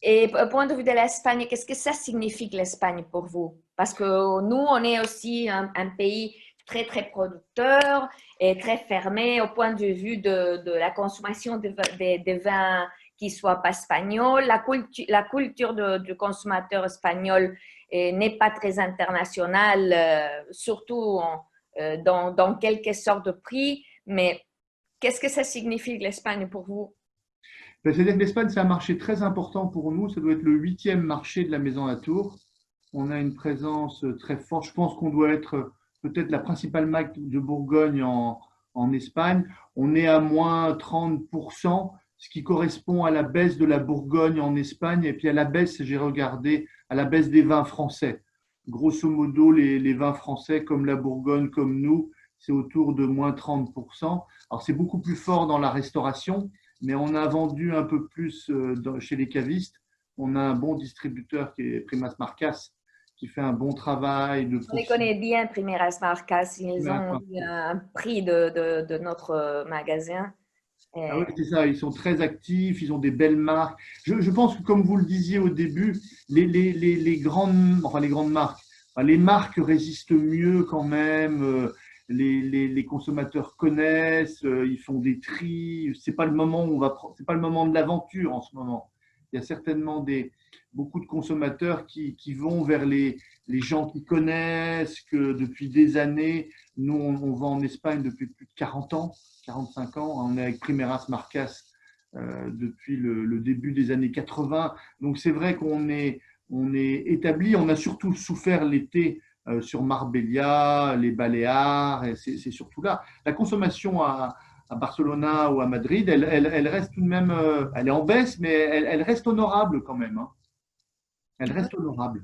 Et au point de vue de l'Espagne, qu'est-ce que ça signifie l'Espagne pour vous? Parce que nous, on est aussi un pays très, très producteur et très fermé au point de vue de la consommation de vins qui ne soient pas espagnols. La culture du consommateur espagnol n'est pas très internationale, surtout dans quelque sorte de prix. Mais qu'est-ce que ça signifie l'Espagne pour vous? Ben, c'est-à-dire que l'Espagne, c'est un marché très important pour nous. Ça doit être le huitième marché de la Maison Latour. On a une présence très forte. Je pense qu'on doit être peut-être la principale marque de Bourgogne en Espagne. On est à moins 30%, ce qui correspond à la baisse de la Bourgogne en Espagne et puis à la baisse, j'ai regardé, à la baisse des vins français. Grosso modo, les vins français comme la Bourgogne, comme nous, c'est autour de moins 30%. Alors c'est beaucoup plus fort dans la restauration, mais on a vendu un peu plus chez les cavistes. On a un bon distributeur qui est Primas Marcas, qui fait un bon travail de On les proximité. connaît bien, Primeras Marcas. Ils ont eu un prix de notre magasin. Ah oui, Et c'est ça, ils sont très actifs, ils ont des belles marques. Je pense que, comme vous le disiez au début, les grandes marques, enfin, les marques résistent mieux quand même. Les consommateurs connaissent, ils font des tris. C'est pas le moment où c'est pas le moment de l'aventure en ce moment. Il y a certainement beaucoup de consommateurs qui vont vers les gens qui connaissent, que depuis des années, nous on vend en Espagne depuis plus de 40 ans. 45 ans. On est avec Primeras Marcas depuis le début des années 80. Donc c'est vrai on est établi. On a surtout souffert l'été sur Marbella, les Baléares, et c'est surtout là. La consommation à Barcelona ou à Madrid, elle reste tout de même, elle est en baisse, mais elle reste honorable quand même. Hein. Elle reste honorable.